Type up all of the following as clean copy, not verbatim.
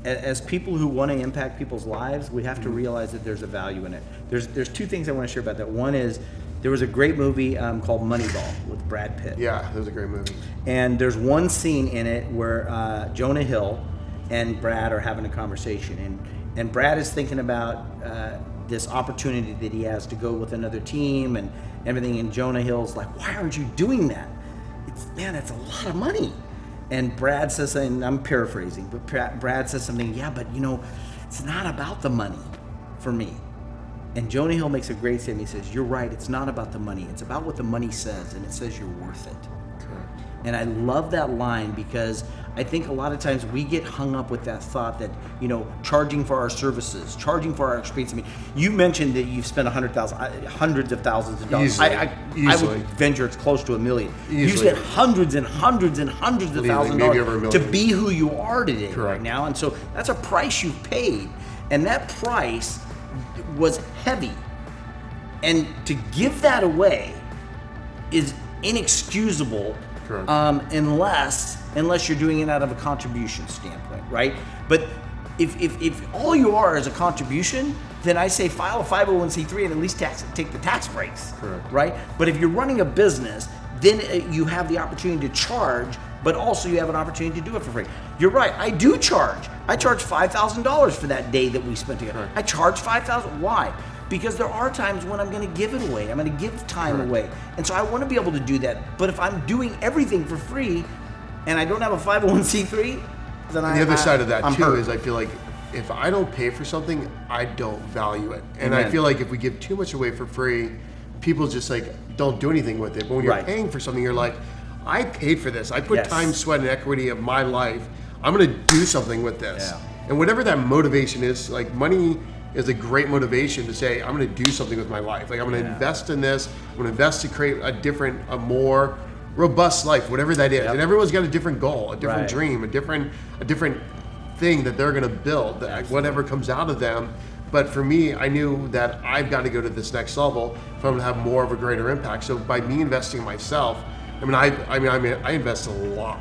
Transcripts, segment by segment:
as people who want to impact people's lives, we have to realize that there's a value in it. There's two things I want to share about that. One is there was a great movie called Moneyball with Brad Pitt. Yeah, that was a great movie. And there's one scene in it where Jonah Hill and Brad are having a conversation, and Brad is thinking about this opportunity that he has to go with another team and everything, and Jonah Hill's like, why aren't you doing that? That's a lot of money. And Brad says, and I'm paraphrasing, but Brad says something, yeah, but it's not about the money for me. And Jonah Hill makes a great statement. He says, you're right, it's not about the money. It's about what the money says, and it says you're worth it. Correct. And I love that line because I think a lot of times we get hung up with that thought that, charging for our services, charging for our experience. I mean, you mentioned that you've spent hundreds of thousands of dollars. Easily. I would venture it's close to $1 million. Easily. You've spent hundreds and hundreds and hundreds of thousands of maybe dollars over $1 to million. be who you are today. Correct. Right now. And so that's a price you've paid. And that price was heavy. And to give that away is inexcusable. Correct. Unless you're doing it out of a contribution standpoint, right? But if all you are is a contribution, then I say file a 501c3 and at least take the tax breaks. Correct. Right? But if you're running a business, then you have the opportunity to charge, but also you have an opportunity to do it for free. You're right, I do charge. I charge $5,000 for that day that we spent together. Correct. I charge $5,000. Why? Because there are times when I'm going to give it away. I'm going to give time Correct. away. And so I want to be able to do that. But if I'm doing everything for free and I don't have a 501c3, then The other side of that I'm too hurt. is I feel like if I don't pay for something, I don't value it. And Amen. I feel like if we give too much away for free, people just don't do anything with it. But when you're Right. paying for something, you're like, I paid for this. I put Yes. time, sweat, and equity of my life. I'm going to do something with this. Yeah. And whatever that motivation is, like money is a great motivation to say, I'm going to do something with my life. Like I'm going to invest in this. I'm going to invest to create a more robust life, whatever that is. Yep. And everyone's got a different goal, a different Right. dream, a different thing that they're going to build, that whatever comes out of them. But for me, I knew that I've got to go to this next level if I'm going to have more of a greater impact. So by me investing in myself, I invest a lot.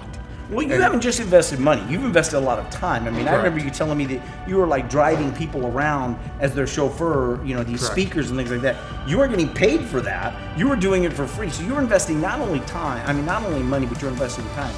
Well, you haven't just invested money. You've invested a lot of time. I mean, I Correct. remember you telling me that you were like driving people around as their chauffeur, these Correct. speakers and things like that. You weren't getting paid for that. You were doing it for free. So you were investing not only money, but you're investing time.